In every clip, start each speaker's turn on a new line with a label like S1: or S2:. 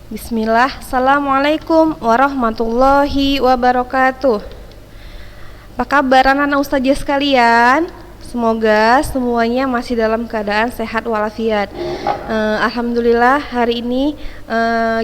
S1: Bismillah. Assalamualaikum warahmatullahi wabarakatuh. Apa kabar anak-anak ustazah sekalian? Semoga semuanya masih dalam keadaan sehat walafiat. Alhamdulillah hari ini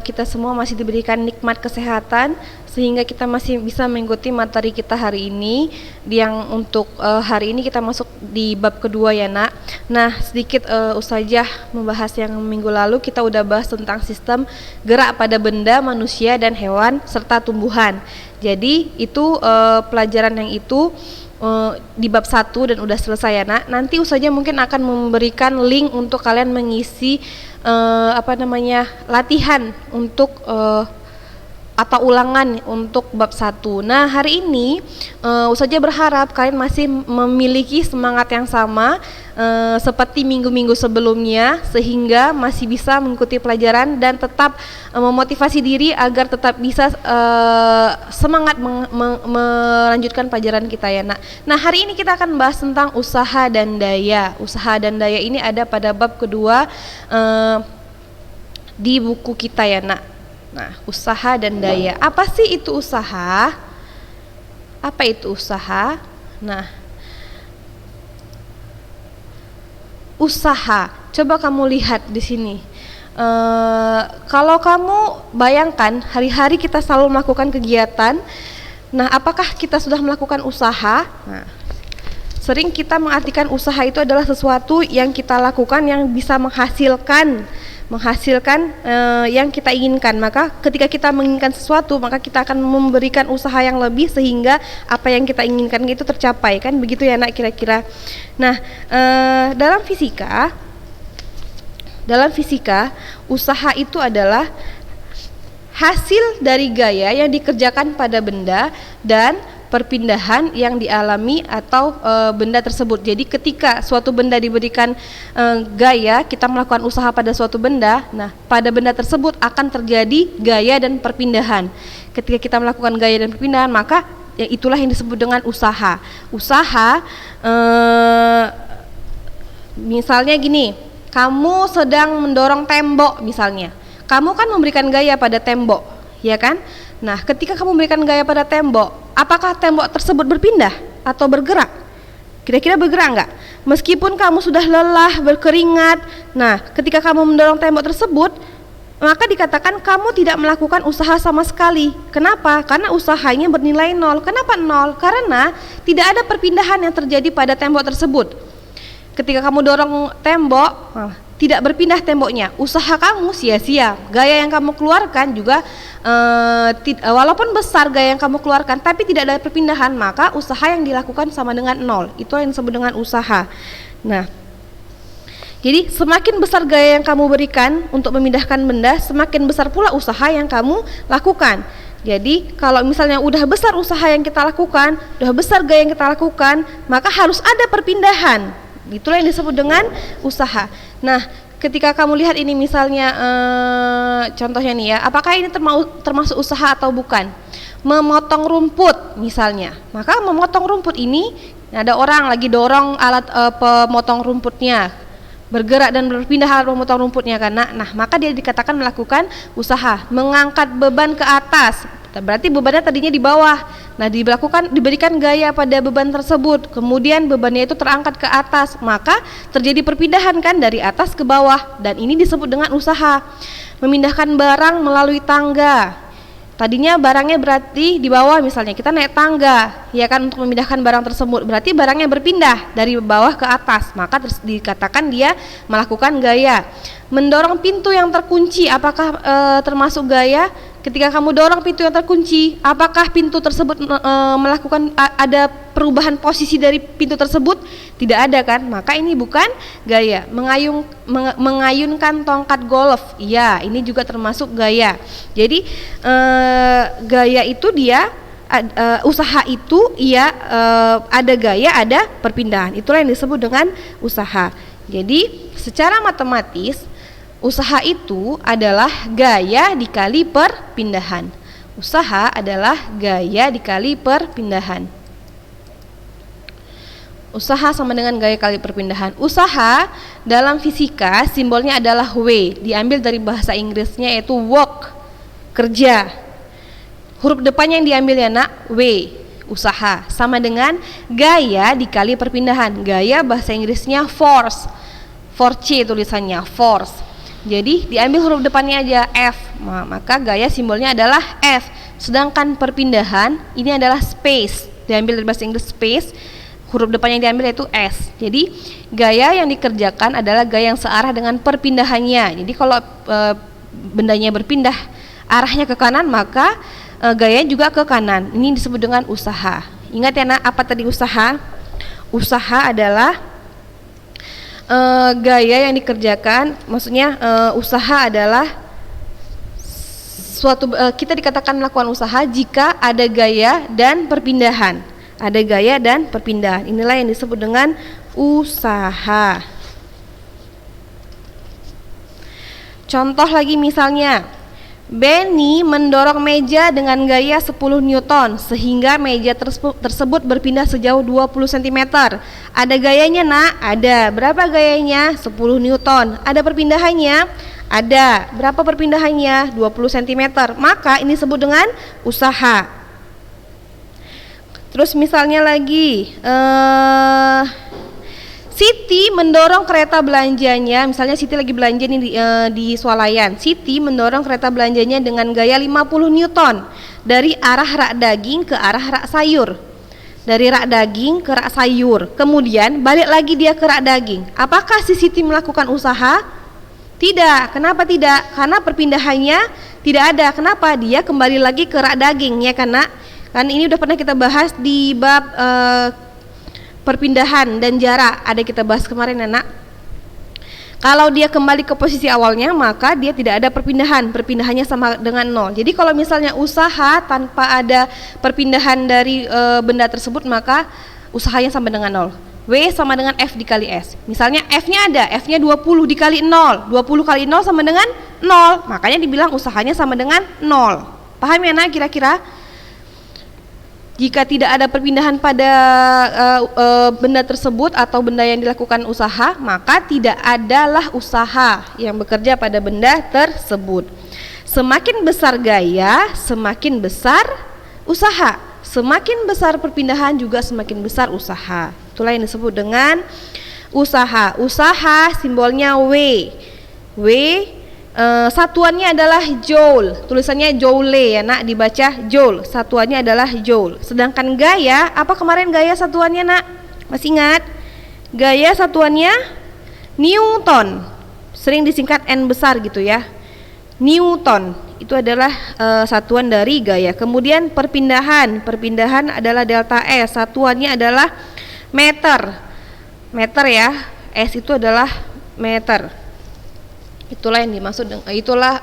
S1: kita semua masih diberikan nikmat kesehatan sehingga kita masih bisa mengikuti materi kita hari ini. Yang untuk hari ini kita masuk di bab kedua ya nak. Nah sedikit ustazah membahas yang minggu lalu kita udah bahas tentang sistem gerak pada benda, manusia dan hewan serta tumbuhan. Jadi itu pelajaran yang itu di bab 1 dan udah selesai ya nak. Nanti ustazah mungkin akan memberikan link untuk kalian mengisi latihan untuk atau ulangan untuk bab 1. Nah hari ini ustazah berharap kalian masih memiliki semangat yang sama seperti minggu-minggu sebelumnya, sehingga masih bisa mengikuti pelajaran dan tetap memotivasi diri agar tetap bisa semangat melanjutkan pelajaran kita ya nak. Nah hari ini kita akan bahas tentang usaha dan daya. Usaha dan daya ini ada pada bab kedua di buku kita ya nak. Nah, usaha dan daya. Apa sih itu usaha? Apa itu usaha? Nah, usaha. Coba kamu lihat di sini. Kalau kamu bayangkan hari-hari kita selalu melakukan kegiatan. Nah, apakah kita sudah melakukan usaha? Nah, sering kita mengartikan usaha itu adalah sesuatu yang kita lakukan yang bisa menghasilkan yang kita inginkan. Maka ketika kita menginginkan sesuatu, maka kita akan memberikan usaha yang lebih sehingga apa yang kita inginkan itu tercapai, kan begitu ya nak kira-kira. Nah dalam fisika usaha itu adalah hasil dari gaya yang dikerjakan pada benda dan perpindahan yang dialami atau benda tersebut. Jadi ketika suatu benda diberikan gaya, kita melakukan usaha pada suatu benda, nah pada benda tersebut akan terjadi gaya dan perpindahan. Ketika kita melakukan gaya dan perpindahan, maka ya itulah yang disebut dengan usaha. Usaha misalnya gini, kamu sedang mendorong tembok misalnya, kamu kan memberikan gaya pada tembok, ya kan? Nah, ketika kamu memberikan gaya pada tembok, apakah tembok tersebut berpindah atau bergerak? Kira-kira bergerak enggak? Meskipun kamu sudah lelah, berkeringat, nah ketika kamu mendorong tembok tersebut, maka dikatakan kamu tidak melakukan usaha sama sekali. Kenapa? Karena usahanya bernilai 0. Kenapa 0? Karena tidak ada perpindahan yang terjadi pada tembok tersebut. Ketika kamu dorong tembok, tidak berpindah temboknya, usaha kamu sia-sia. Gaya yang kamu keluarkan juga walaupun besar gaya yang kamu keluarkan tapi tidak ada perpindahan, maka usaha yang dilakukan sama dengan 0. Itu yang disebut dengan usaha. Nah, jadi semakin besar gaya yang kamu berikan untuk memindahkan benda, semakin besar pula usaha yang kamu lakukan. Jadi kalau misalnya udah besar usaha yang kita lakukan, udah besar gaya yang kita lakukan, maka harus ada perpindahan. Itulah yang disebut dengan usaha. Nah, ketika kamu lihat ini misalnya contohnya nih ya, apakah ini termasuk usaha atau bukan? Memotong rumput misalnya. Maka memotong rumput ini ada orang lagi dorong alat pemotong rumputnya, bergerak dan berpindah alat pemotong rumputnya karena, nah maka dia dikatakan melakukan usaha. Mengangkat beban ke atas, berarti bebannya tadinya di bawah. Nah diberikan gaya pada beban tersebut, kemudian bebannya itu terangkat ke atas, maka terjadi perpindahan kan dari atas ke bawah, dan ini disebut dengan usaha. Memindahkan barang melalui tangga, tadinya barangnya berarti di bawah, misalnya kita naik tangga ya kan untuk memindahkan barang tersebut, berarti barangnya berpindah dari bawah ke atas, maka dikatakan dia melakukan gaya. Mendorong pintu yang terkunci, apakah termasuk gaya? Ketika kamu dorong pintu yang terkunci, apakah pintu tersebut melakukan ada perubahan posisi dari pintu tersebut? Tidak ada kan? Maka ini bukan gaya. Mengayunkan tongkat golf, iya ini juga termasuk gaya. Jadi gaya itu dia usaha itu ada gaya, ada perpindahan. Itulah yang disebut dengan usaha. Jadi secara matematis usaha itu adalah gaya dikali perpindahan. Usaha adalah gaya dikali perpindahan. Usaha sama dengan gaya kali perpindahan. Usaha dalam fisika simbolnya adalah W, diambil dari bahasa Inggrisnya yaitu work. kerja. Huruf depannya yang diambil ya nak, W, usaha, sama dengan gaya dikali perpindahan. Gaya bahasa Inggrisnya force, 4C tulisannya, force. Jadi diambil huruf depannya aja F, maka gaya simbolnya adalah F. Sedangkan perpindahan ini adalah space, diambil dari bahasa Inggris space, huruf depannya yang diambil yaitu S. Jadi gaya yang dikerjakan adalah gaya yang searah dengan perpindahannya. Jadi kalau bendanya berpindah arahnya ke kanan, maka gaya juga ke kanan. Ini disebut dengan usaha. Ingat ya nak, apa tadi usaha? Usaha adalah gaya yang dikerjakan, maksudnya usaha adalah suatu kita dikatakan melakukan usaha jika ada gaya dan perpindahan. Ada gaya dan perpindahan. Inilah yang disebut dengan usaha. Contoh lagi misalnya, Benny mendorong meja dengan gaya 10 Newton sehingga meja tersebut berpindah sejauh 20 cm. Ada gayanya nak? Ada. Berapa gayanya? 10 Newton. Ada perpindahannya? Ada. Berapa perpindahannya? 20 cm. Maka ini disebut dengan usaha. Terus misalnya lagi, Siti mendorong kereta belanjanya, misalnya Siti lagi belanja nih di swalayan. Siti mendorong kereta belanjanya dengan gaya 50 Newton dari arah rak daging ke arah rak sayur. Dari rak daging ke rak sayur. Kemudian balik lagi dia ke rak daging. Apakah si Siti melakukan usaha? Tidak. Kenapa tidak? Karena perpindahannya tidak ada. Kenapa? Dia kembali lagi ke rak daging, ya karena kan ini udah pernah kita bahas di bab perpindahan dan jarak, ada kita bahas kemarin anak. Kalau dia kembali ke posisi awalnya, maka dia tidak ada perpindahan, perpindahannya sama dengan 0. Jadi kalau misalnya usaha tanpa ada perpindahan dari benda tersebut, maka usahanya sama dengan 0. W sama dengan F dikali S. Misalnya F-nya ada, F-nya 20 dikali 0. 20 kali 0 sama dengan 0. Makanya dibilang usahanya sama dengan 0. Paham ya nak kira-kira? Jika tidak ada perpindahan pada benda tersebut atau benda yang dilakukan usaha, maka tidak adalah usaha yang bekerja pada benda tersebut. Semakin besar gaya, semakin besar usaha. Semakin besar perpindahan juga semakin besar usaha. Itulah yang disebut dengan usaha. Usaha simbolnya W. W satuannya adalah joule, tulisannya joule ya nak, dibaca joule, satuannya adalah joule. Sedangkan gaya, apa kemarin gaya satuannya nak? Masih ingat? Gaya satuannya Newton, sering disingkat N besar gitu ya. Newton, itu adalah satuan dari gaya. Kemudian perpindahan adalah delta S, satuannya adalah meter, meter ya, S itu adalah meter. Itulah yang dimaksud, itulah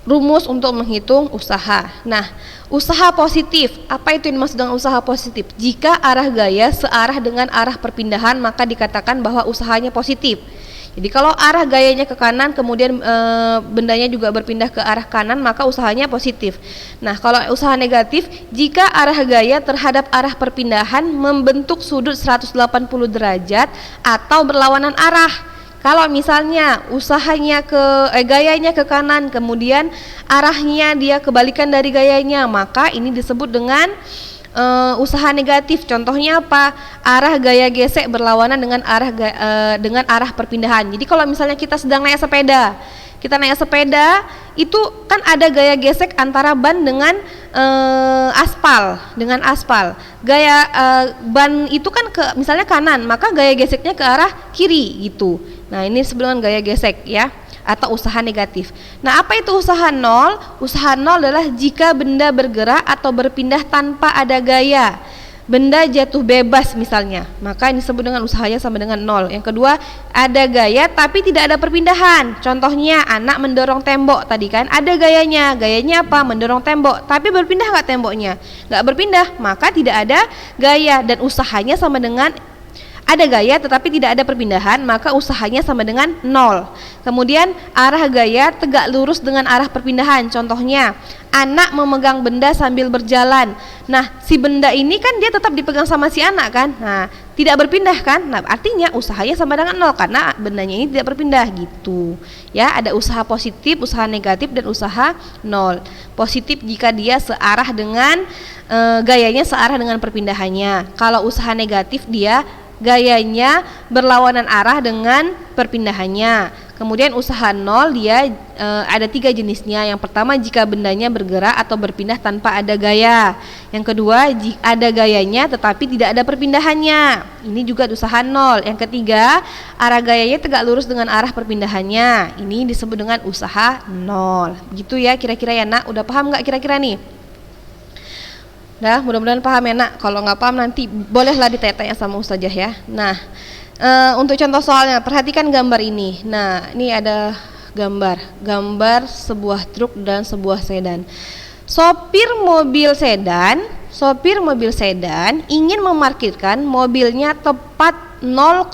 S1: rumus untuk menghitung usaha. Nah, usaha positif, apa itu yang dimaksud dengan usaha positif? Jika arah gaya searah dengan arah perpindahan, maka dikatakan bahwa usahanya positif. Jadi kalau arah gayanya ke kanan, kemudian bendanya juga berpindah ke arah kanan, maka usahanya positif. Nah, kalau usaha negatif, jika arah gaya terhadap arah perpindahan membentuk sudut 180 derajat atau berlawanan arah. Kalau misalnya usahanya gayanya ke kanan, kemudian arahnya dia kebalikan dari gayanya, maka ini disebut dengan usaha negatif. Contohnya apa? Arah gaya gesek berlawanan dengan arah perpindahan. Jadi kalau misalnya kita sedang naik sepeda, itu kan ada gaya gesek antara ban dengan aspal. Gaya ban itu kan misalnya kanan, maka gaya geseknya ke arah kiri gitu. Nah, ini disebut dengan gaya gesek ya, atau usaha negatif. Nah, apa itu usaha nol? Usaha nol adalah jika benda bergerak atau berpindah tanpa ada gaya. Benda jatuh bebas misalnya, maka ini disebut dengan usahanya sama dengan 0. Yang kedua, ada gaya tapi tidak ada perpindahan. Contohnya anak mendorong tembok tadi kan, ada gayanya. Gayanya apa? Mendorong tembok, tapi berpindah nggak temboknya? Nggak berpindah, maka tidak ada gaya, dan usahanya sama dengan ada gaya tetapi tidak ada perpindahan, maka usahanya sama dengan 0. Kemudian arah gaya tegak lurus dengan arah perpindahan. Contohnya anak memegang benda sambil berjalan. Nah, si benda ini kan dia tetap dipegang sama si anak kan. Nah, tidak berpindah kan? Nah, artinya usahanya sama dengan 0 karena bendanya ini tidak berpindah gitu. Ya, ada usaha positif, usaha negatif dan usaha 0. Positif jika dia searah dengan gayanya searah dengan perpindahannya. Kalau usaha negatif dia gayanya berlawanan arah dengan perpindahannya. Kemudian usaha 0 dia ada 3 jenisnya. Yang pertama jika bendanya bergerak atau berpindah tanpa ada gaya. Yang kedua jika ada gayanya tetapi tidak ada perpindahannya. Ini juga usaha 0. Yang ketiga arah gayanya tegak lurus dengan arah perpindahannya. Ini disebut dengan usaha 0. Gitu ya kira-kira ya nak. Udah paham nggak kira-kira nih? Dah, mudah-mudahan paham ya nak. Kalau nggak paham nanti bolehlah ditanya-tanya sama ustazah ya. Nah, untuk contoh soalnya perhatikan gambar ini. Nah, ini ada gambar sebuah truk dan sebuah sedan. Sopir mobil sedan ingin memarkirkan mobilnya tepat 0,5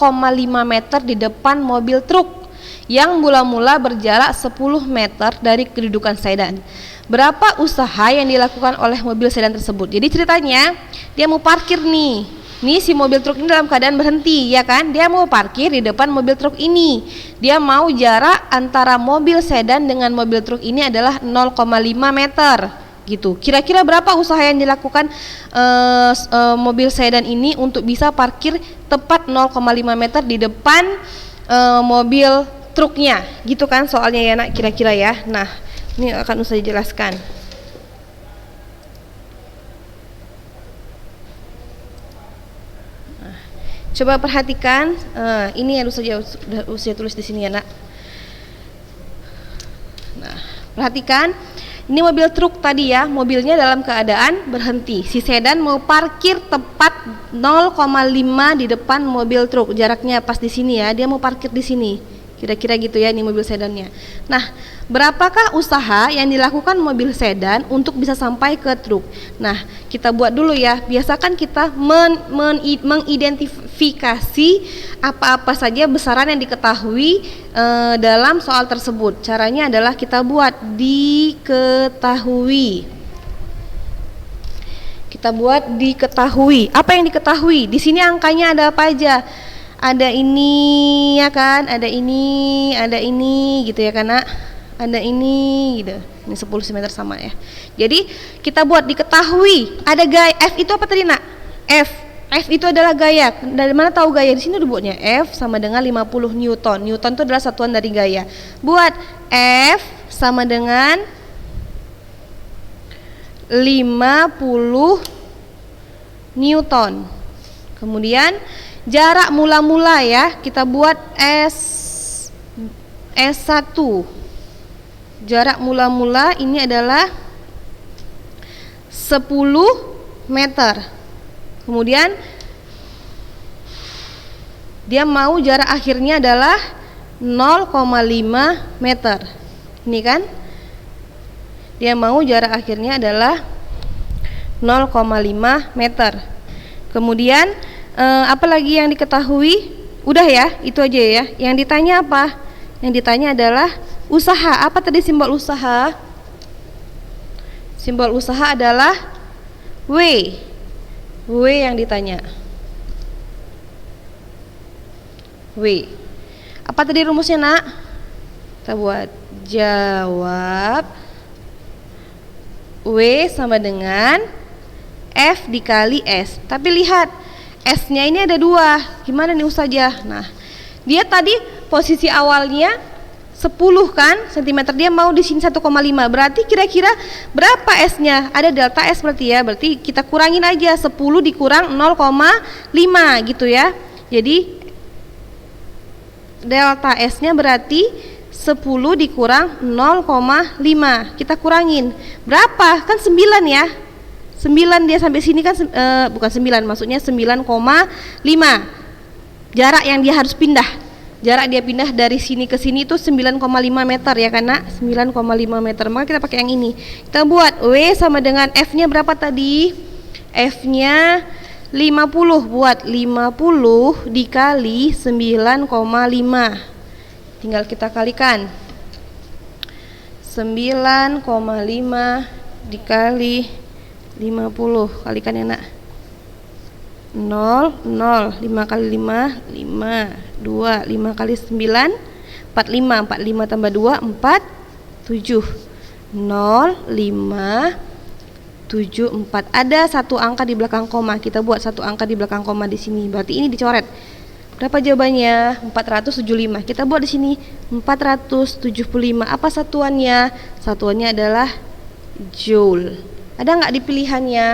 S1: meter di depan mobil truk yang mula-mula berjarak 10 meter dari kedudukan sedan. Berapa usaha yang dilakukan oleh mobil sedan tersebut? Jadi ceritanya dia mau parkir nih. Nih si mobil truk ini dalam keadaan berhenti, ya kan? Dia mau parkir di depan mobil truk ini. Dia mau jarak antara mobil sedan dengan mobil truk ini adalah 0,5 meter. Gitu. Kira-kira berapa usaha yang dilakukan mobil sedan ini untuk bisa parkir tepat 0,5 meter di depan mobil truknya? Gitu kan soalnya ya nak, kira-kira ya. Nah, ini akan saya jelaskan. Coba perhatikan, ini yang saya tulis di sini ya nak. Nah, perhatikan, ini mobil truk tadi ya, mobilnya dalam keadaan berhenti. Si sedan mau parkir tepat 0,5 di depan mobil truk. Jaraknya pas di sini ya, dia mau parkir di sini. Kira-kira gitu ya, ini mobil sedannya. Nah, berapakah usaha yang dilakukan mobil sedan untuk bisa sampai ke truk? Nah, kita buat dulu ya. Biasakan kita mengidentifikasi apa-apa saja besaran yang diketahui dalam soal tersebut. Caranya adalah kita buat diketahui. Kita buat diketahui. Apa yang diketahui? Di sini angkanya ada apa aja? Ada ini ya kan, ada ini gitu ya kan nak, ada ini gitu. Ini 10 cm sama ya. Jadi kita buat diketahui. Ada gaya F itu apa tadi nak? F itu adalah gaya. Dari mana tahu gaya? Di sini dibuatnya F sama dengan 50 Newton. Newton itu adalah satuan dari gaya. Buat F sama dengan 50 Newton. Kemudian jarak mula-mula ya, kita buat S1. Jarak mula-mula ini adalah 10 meter. Kemudian dia mau jarak akhirnya adalah 0,5 meter. Ini kan? Dia mau jarak akhirnya adalah 0,5 meter. Kemudian apa lagi yang diketahui? Udah ya, itu aja ya. Yang ditanya apa? Yang ditanya adalah usaha. Apa tadi simbol usaha? Simbol usaha adalah W. W yang ditanya. W. Apa tadi rumusnya nak? Kita buat jawab W sama dengan F dikali S. Tapi lihat S-nya ini ada 2. Gimana nih ustazah? Nah, dia tadi posisi awalnya 10 kan cm, dia mau di sini 1,5. Berarti kira-kira berapa S-nya? Ada delta S berarti ya. Berarti kita kurangin aja 10 dikurang 0,5 gitu ya. Jadi delta S-nya berarti 10 dikurang 0,5. Kita kurangin. Berapa? Kan 9 ya. 9 dia sampai sini kan bukan 9, maksudnya 9,5. Jarak yang dia harus pindah. Jarak dia pindah dari sini ke sini itu 9,5 meter ya kan nak? 9,5 meter. Maka kita pakai yang ini. Kita buat W sama dengan F-nya berapa tadi? F-nya 50. Buat 50 dikali 9,5. Tinggal kita kalikan. 9,5 dikali 50, kalikan ya nak. 0, 0. 5 kali 5, 5. 2, 5 kali 9, 45. 45 tambah 2, 4, 7. 0, 5, 7, 4. Ada satu angka di belakang koma. Kita buat satu angka di belakang koma di sini. Berarti ini dicoret. Berapa jawabannya? 475. Kita buat di sini 475. Apa satuannya? Satuannya adalah joule. Ada nggak di pilihannya?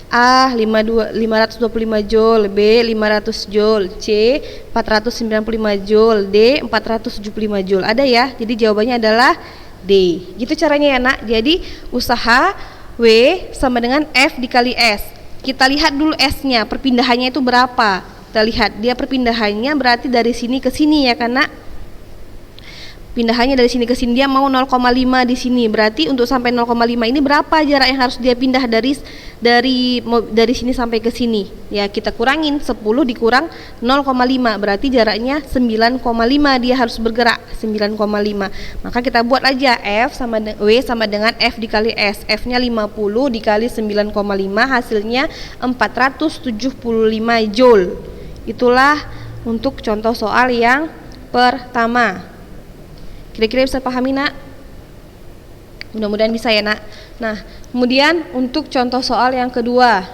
S1: A 525 joule, B 500 joule, C 495 joule, D 475 joule. Ada ya? Jadi jawabannya adalah D. Gitu caranya ya nak. Jadi usaha W sama dengan F dikali S. Kita lihat dulu S-nya, perpindahannya itu berapa. Kita lihat dia perpindahannya berarti dari sini ke sini ya kan nak. Pindahannya dari sini ke sini, dia mau 0,5 di sini. Berarti untuk sampai 0,5 ini berapa jarak yang harus dia pindah dari sini sampai ke sini? Ya, kita kurangin 10 dikurang 0,5. Berarti jaraknya 9,5 dia harus bergerak, 9,5. Maka kita buat aja W sama dengan F dikali S. F-nya 50 dikali 9,5 hasilnya 475 joule. Itulah untuk contoh soal yang pertama. Kira-kira bisa pahami nak? Mudah-mudahan bisa ya nak. Nah, kemudian untuk contoh soal yang kedua.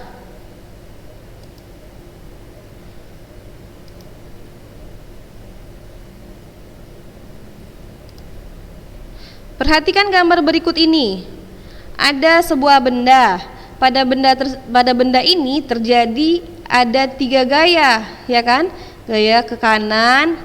S1: Perhatikan gambar berikut ini. Ada sebuah benda. Pada benda ini terjadi ada 3 gaya, ya kan? Gaya ke kanan,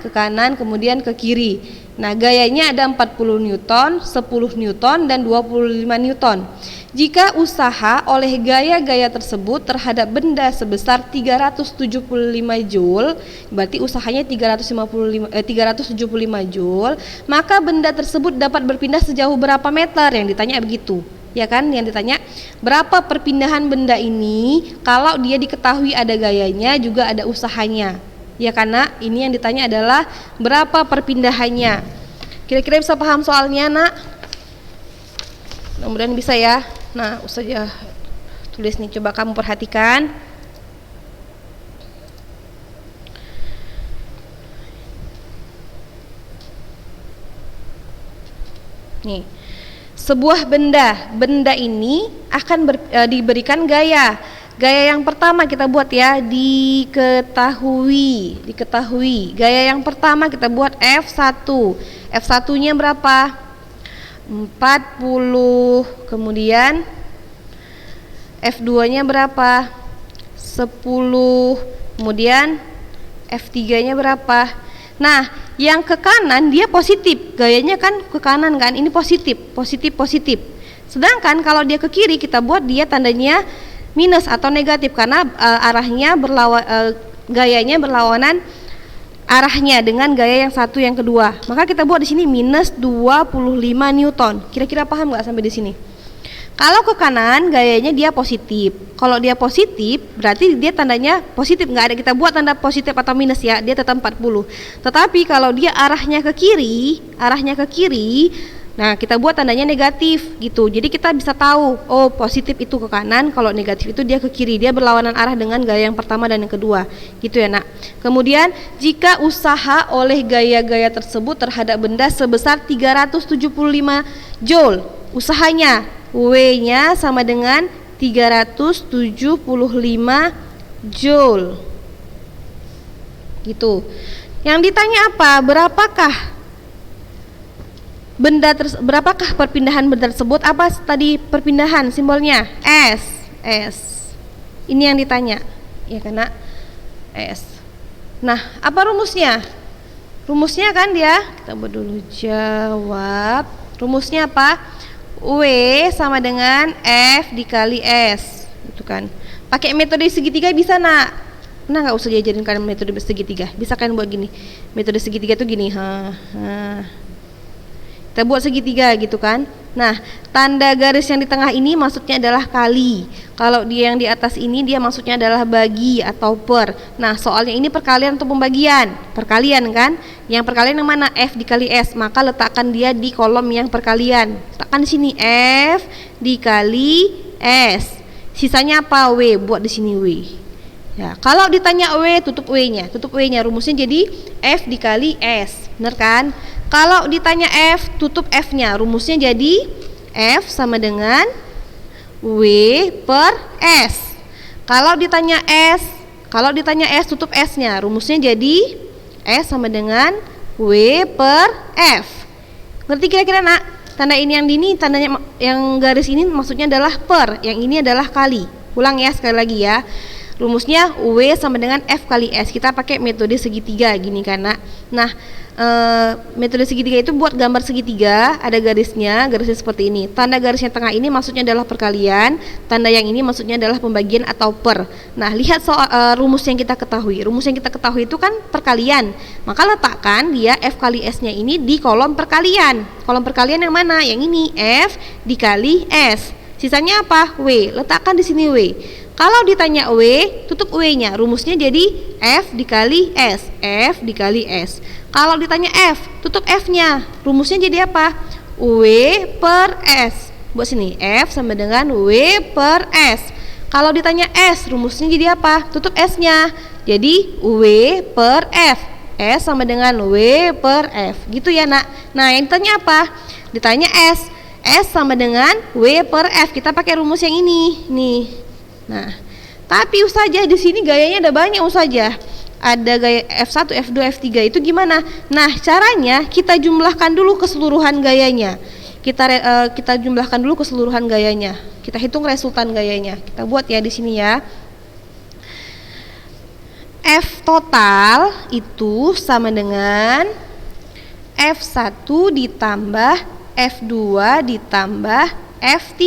S1: kemudian ke kiri. Nah, gayanya ada 40 Newton, 10 Newton, dan 25 Newton. Jika usaha oleh gaya-gaya tersebut terhadap benda sebesar 375 Joule, berarti usahanya 375 Joule, maka benda tersebut dapat berpindah sejauh berapa meter? Yang ditanya begitu. Ya kan, yang ditanya berapa perpindahan benda ini kalau dia diketahui ada gayanya juga ada usahanya. Ya karena ini yang ditanya adalah berapa perpindahannya. Kira-kira bisa paham soalnya nak? Mudah-mudahan bisa ya. Nah, Ustazah tulis nih, coba kamu perhatikan. Nih, sebuah benda ini akan diberikan gaya. Gaya yang pertama kita buat ya, diketahui. Gaya yang pertama kita buat F1. F1-nya berapa? 40. Kemudian F2-nya berapa? 10. Kemudian F3-nya berapa? Nah, yang ke kanan dia positif. Gayanya kan ke kanan kan? Ini positif. Sedangkan kalau dia ke kiri kita buat dia tandanya minus atau negatif karena gayanya berlawanan arahnya dengan gaya yang satu yang kedua. Maka kita buat di sini minus 25 Newton. Kira-kira paham nggak sampai di sini? Kalau ke kanan gayanya dia positif. Kalau dia positif berarti dia tandanya positif, nggak ada kita buat tanda positif atau minus ya, dia tetap 40. Tetapi kalau dia arahnya ke kiri, nah kita buat tandanya negatif gitu. Jadi kita bisa tahu, oh positif itu ke kanan, kalau negatif itu dia ke kiri. Dia berlawanan arah dengan gaya yang pertama dan yang kedua. Gitu ya nak. Kemudian jika usaha oleh gaya-gaya tersebut terhadap benda sebesar 375 Joule, usahanya W-nya sama dengan 375 Joule. Gitu. Yang ditanya apa? Berapakah perpindahan benda tersebut? Apa tadi perpindahan simbolnya? S. Ini yang ditanya. Ya karena S. Nah, apa rumusnya? Rumusnya kan dia, kita buat dulu jawab. Rumusnya apa? W sama dengan F dikali S. Gitu kan. Pakai metode segitiga bisa nak? Nah, nggak usah diajarin kan metode segitiga. Bisa kan buat gini. Metode segitiga tuh gini. Kita buat segitiga gitu kan. Nah, tanda garis yang di tengah ini maksudnya adalah kali. Kalau dia yang di atas ini dia maksudnya adalah bagi atau per. Nah, soalnya ini perkalian atau pembagian? Perkalian kan? Yang perkalian yang mana? F dikali S. Maka letakkan dia di kolom yang perkalian. Letakkan di sini F dikali S. Sisanya apa? W. Buat di sini W. Ya, kalau ditanya W, tutup W-nya. Tutup W-nya, rumusnya jadi F dikali S. Bener kan? Kalau ditanya F, tutup F-nya. Rumusnya jadi F sama dengan W per S. Kalau ditanya S, tutup S-nya. Rumusnya jadi S sama dengan W per F. Ngerti kira-kira, Nak? Tanda ini yang dini, tandanya yang garis ini maksudnya adalah per, yang ini adalah kali. Ulang ya sekali lagi ya. Rumusnya W sama dengan F kali S. Kita pakai metode segitiga gini kan, Nak. Nah, metode segitiga itu buat gambar segitiga, ada garisnya seperti ini. Tanda garisnya tengah ini maksudnya adalah perkalian, tanda yang ini maksudnya adalah pembagian atau per. Nah, lihat soal rumus yang kita ketahui. Rumus yang kita ketahui itu kan perkalian. Maka letakkan dia F kali S-nya ini di kolom perkalian. Kolom perkalian yang mana? Yang ini, F dikali S. Sisanya apa? W. Letakkan di sini W. Kalau ditanya W, tutup W-nya. Rumusnya jadi F dikali S. F dikali S. Kalau ditanya F, tutup F-nya. Rumusnya jadi apa? W per S. Buat sini, F sama dengan W per S. Kalau ditanya S, rumusnya jadi apa? Tutup S-nya. Jadi W per F. S sama dengan W per F. Gitu ya, Nak. Nah, yang ditanya apa? Ditanya S. S sama dengan W per F. Kita pakai rumus yang ini. Nih. Nah, tapi Ustazah di sini gayanya ada banyak Ustazah. Ada gaya F1, F2, F3. Itu gimana? Nah, caranya kita jumlahkan dulu keseluruhan gayanya. Kita jumlahkan dulu keseluruhan gayanya. Kita hitung resultan gayanya. Kita buat ya di sini ya. F total itu sama dengan F1 ditambah F2 ditambah F3.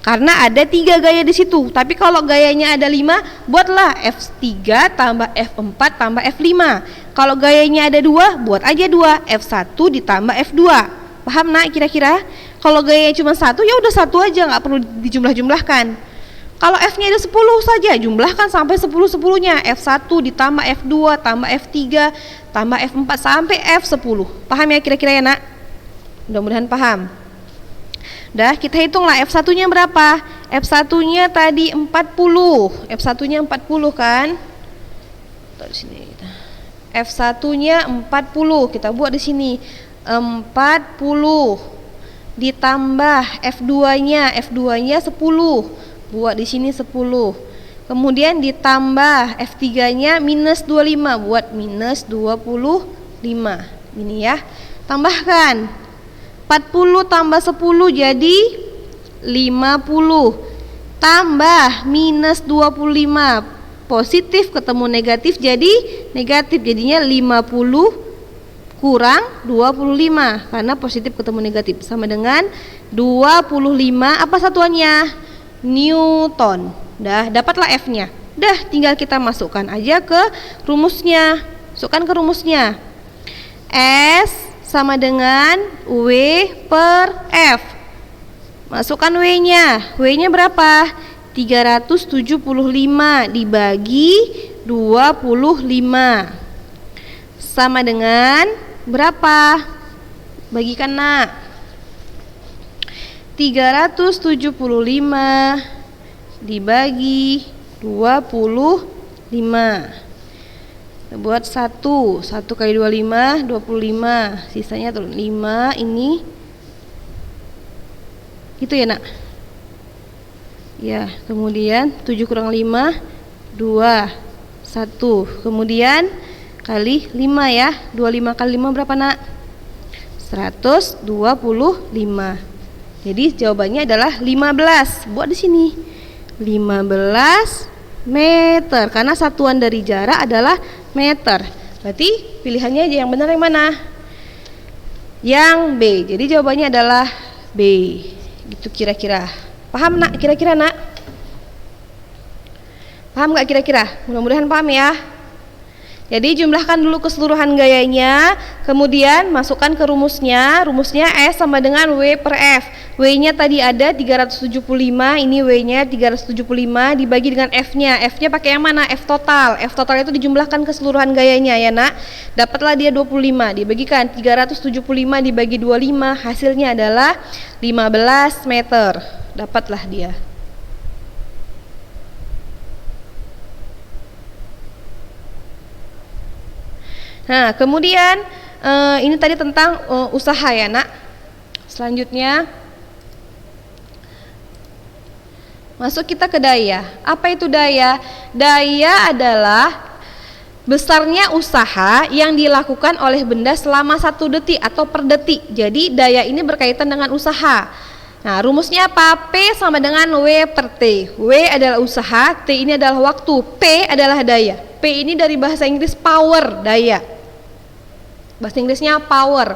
S1: Karena ada 3 gaya di situ. Tapi kalau gayanya ada 5, buatlah F3 tambah F4 tambah F5. Kalau gayanya ada 2, buat aja 2. F1 ditambah F2. Paham, Nak, kira-kira? Kalau gayanya cuma 1, ya udah 1 aja, nggak perlu dijumlah-jumlahkan. Kalau F-nya ada 10 saja, jumlahkan sampai 10-10-nya. F1 ditambah F2 tambah F3 tambah F4 sampai F10. Paham ya kira-kira ya, Nak? Mudah-mudahan paham. Udah, kita hitunglah F1-nya berapa? F1-nya tadi 40. F1-nya 40 kan? Taruh di sini kita. F1-nya 40. Kita buat di sini. 40 ditambah F2-nya. F2-nya 10. Buat di sini 10. Kemudian ditambah F3-nya minus 25. Buat minus 25. Ini ya. Tambahkan 40 tambah 10 jadi 50. Tambah minus 25. Positif ketemu negatif jadi negatif. Jadinya 50 kurang 25. Karena positif ketemu negatif. Sama dengan 25. Apa satuannya? Newton. Dah, dapatlah F-nya. Dah, tinggal kita masukkan aja ke rumusnya. Masukkan ke rumusnya. S sama dengan W per F. Masukkan W-nya. W-nya berapa? 375 dibagi 25. Sama dengan berapa? Bagikan, Nak. 375 dibagi 25. Buat 1 kali 25 25. Sisanya tuh 5 ini. Gitu ya, Nak? Ya, kemudian 7 kurang 5 2 1. Kemudian kali 5 ya. 25 kali 5 berapa, Nak? 125. Jadi jawabannya adalah 15. Buat di sini. 15 meter karena satuan dari jarak adalah meter. Berarti pilihannya aja yang benar yang mana? Yang B. Jadi jawabannya adalah B. Gitu kira-kira. Paham, Nak? Kira-kira, Nak? Paham nggak kira-kira? Mudah-mudahan paham ya. Jadi jumlahkan dulu keseluruhan gayanya, kemudian masukkan ke rumusnya. Rumusnya S sama dengan W per F. W-nya tadi ada 375, ini W-nya 375 dibagi dengan F-nya. F-nya pakai yang mana? F total. F total itu dijumlahkan keseluruhan gayanya ya, Nak. Dapatlah dia 25, dibagikan 375 dibagi 25, hasilnya adalah 15 meter. Dapatlah dia. Nah, kemudian ini tadi tentang usaha ya, Nak. Selanjutnya masuk kita ke daya. Apa itu daya? Daya adalah besarnya usaha yang dilakukan oleh benda selama 1 detik atau per detik. Jadi daya ini berkaitan dengan usaha. Nah, rumusnya apa? P sama dengan W per T. W adalah usaha, T ini adalah waktu, P adalah daya. P ini dari bahasa Inggris power, daya. Bahasa Inggrisnya power.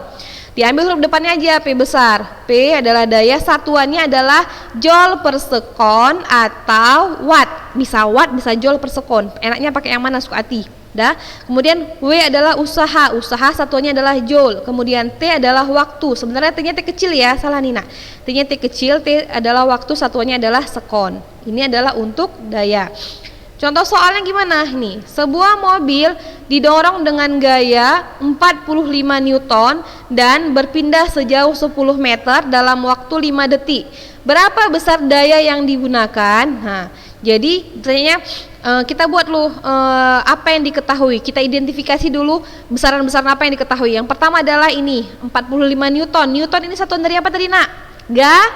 S1: Diambil huruf depannya aja, P besar. P adalah daya, satuannya adalah joule per sekon atau watt. Bisa watt, bisa joule per sekon. Enaknya pakai yang mana, suka hati. Dah. Kemudian W adalah usaha. Usaha satuannya adalah joule. Kemudian T adalah waktu. Sebenarnya T-nya T kecil ya, salah Nina. T-nya T kecil, T adalah waktu, satuannya adalah sekon. Ini adalah untuk daya. Contoh soalnya gimana nih? Sebuah mobil didorong dengan gaya 45 Newton dan berpindah sejauh 10 meter dalam waktu 5 detik. Berapa besar daya yang digunakan? Nah, jadi misalnya kita buat apa yang diketahui. Kita identifikasi dulu besaran-besaran apa yang diketahui. Yang pertama adalah ini 45 Newton. Newton ini satuan dari apa tadi, Nak?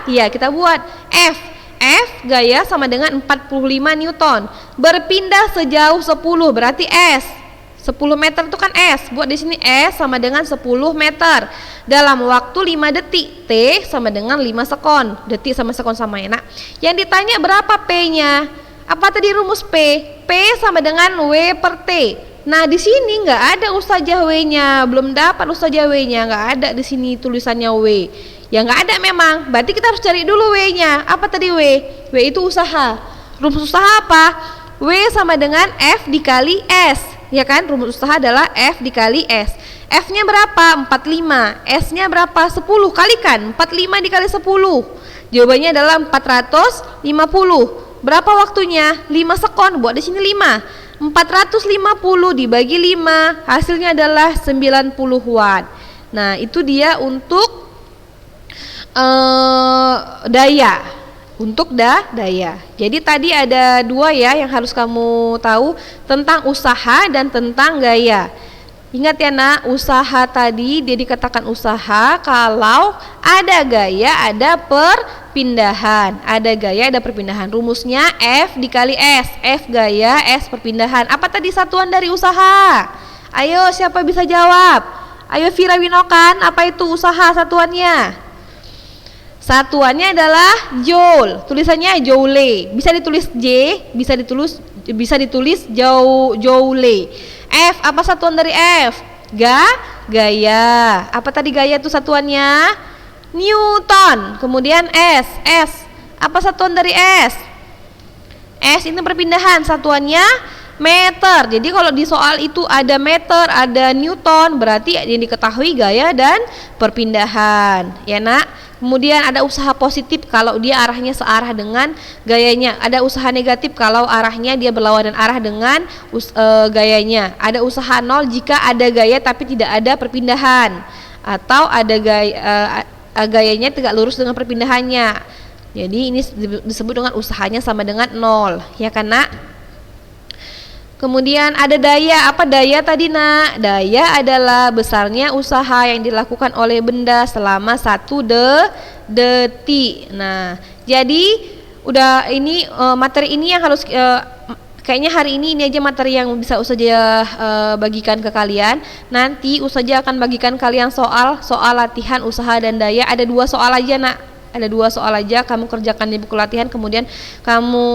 S1: Iya, kita buat F. F gaya sama dengan 45 Newton. Berpindah sejauh 10 berarti S. 10 meter itu kan S. Buat di sini S sama dengan 10 meter dalam waktu 5 detik. T sama dengan 5 sekon. Detik sama sekon sama ya, Nak. Yang ditanya berapa P-nya? Apa tadi rumus P? P sama dengan W per T. Nah, di sini nggak ada ustajah W-nya, belum dapat ustajah W-nya, nggak ada di sini tulisannya W. Ya nggak ada memang. Berarti kita harus cari dulu W-nya. Apa tadi W? W itu usaha. Rumus usaha apa? W sama dengan F dikali S. Ya kan? Rumus usaha adalah F dikali S. F-nya berapa? 45. S-nya berapa? 10. Kalikan 45 dikali 10. Jawabannya adalah 450. Berapa waktunya? 5 sekon. Buat di sini 5. 450 dibagi 5, hasilnya adalah 90 watt. Nah, itu dia untuk daya. Untuk daya. Jadi tadi ada 2 ya yang harus kamu tahu, tentang usaha dan tentang gaya. Ingat ya, Nak, usaha tadi dia dikatakan usaha kalau ada gaya, ada perpindahan. Ada gaya, ada perpindahan. Rumusnya F dikali S. F gaya, S perpindahan. Apa tadi satuan dari usaha? Ayo, siapa bisa jawab? Ayo Vira Winokan, apa itu usaha satuannya? Satuannya adalah joule. Tulisannya joule. Bisa ditulis J, bisa ditulis joule. F, apa satuan dari F? Gaya. Apa tadi gaya itu satuannya? Newton. Kemudian S. Apa satuan dari S? S ini perpindahan, satuannya meter. Jadi kalau di soal itu ada meter, ada Newton, berarti yang diketahui gaya dan perpindahan. Ya, Nak. Kemudian ada usaha positif kalau dia arahnya searah dengan gayanya. Ada usaha negatif kalau arahnya dia berlawanan arah dengan gayanya. Ada usaha nol jika ada gaya tapi tidak ada perpindahan. Atau ada gayanya tidak lurus dengan perpindahannya. Jadi ini disebut dengan usahanya sama dengan 0. Ya kan, Nak? Kemudian ada daya. Apa daya tadi, Nak? Daya adalah besarnya usaha yang dilakukan oleh benda selama 1 detik. Nah, jadi udah ini materi ini yang harus kayaknya hari ini aja materi yang bisa Ustazah bagikan ke kalian. Nanti Ustazah akan bagikan kalian soal latihan usaha dan daya. Ada 2 soal aja, Nak. Ada 2 soal aja, kamu kerjakan di buku latihan, kemudian kamu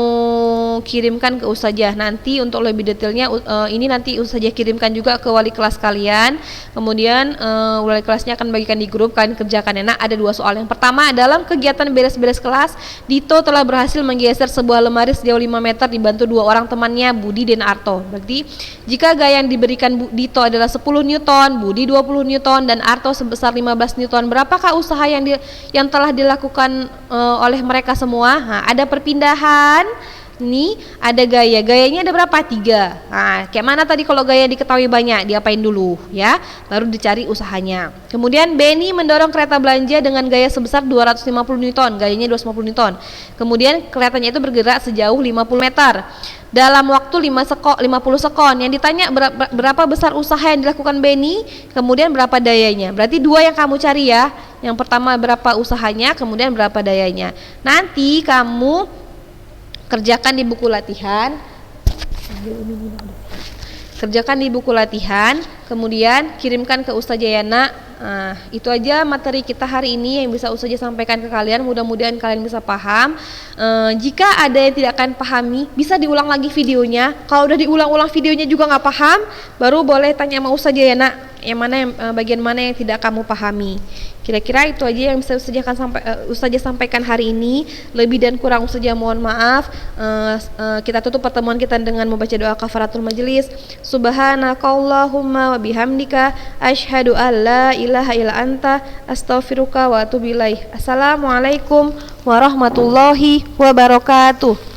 S1: kirimkan ke Ustazah. Nanti untuk lebih detailnya ini nanti Ustazah kirimkan juga ke wali kelas kalian. Kemudian wali kelasnya akan bagikan di grup, kalian kerjakan. Enak, ada 2 soal. Yang pertama, dalam kegiatan beres-beres kelas, Dito telah berhasil menggeser sebuah lemari sejauh 5 meter dibantu 2 orang temannya, Budi dan Arto. Berarti jika gaya yang diberikan Dito adalah 10 Newton, Budi 20 Newton, dan Arto sebesar 15 Newton, berapakah usaha yang telah dilakukan oleh mereka semua? Nah, ada perpindahan, Ini ada gaya, gayanya ada berapa? 3. Nah, kayak mana tadi kalau gaya diketahui banyak, diapain dulu ya? Baru dicari usahanya. Kemudian Benny mendorong kereta belanja dengan gaya sebesar 250 Newton, gayanya 250 Newton. Kemudian kelihatannya itu bergerak sejauh 50 meter dalam waktu 50 sekon. Yang ditanya berapa besar usaha yang dilakukan Benny, kemudian berapa dayanya. Berarti 2 yang kamu cari ya. Yang pertama berapa usahanya, kemudian berapa dayanya. Nanti kamu kerjakan di buku latihan. Kerjakan di buku latihan, kemudian kirimkan ke Ustazah Yana. Nah, itu aja materi kita hari ini yang bisa Ustazah sampaikan ke kalian. Mudah-mudahan kalian bisa paham. Jika ada yang tidak akan pahami, bisa diulang lagi videonya. Kalau udah diulang-ulang videonya juga nggak paham, baru boleh tanya sama Ustazah Yana bagian mana yang tidak kamu pahami. Kira-kira itu aja yang bisa Ustazah sampaikan hari ini. Lebih dan kurang Ustazah mohon maaf. Kita tutup pertemuan kita dengan membaca doa kafaratul majelis. Subhanakallahumma wa bihamdika asyhadu an la ilaha illa anta astaghfiruka wa atubu ilaik. Assalamualaikum warahmatullahi wabarakatuh.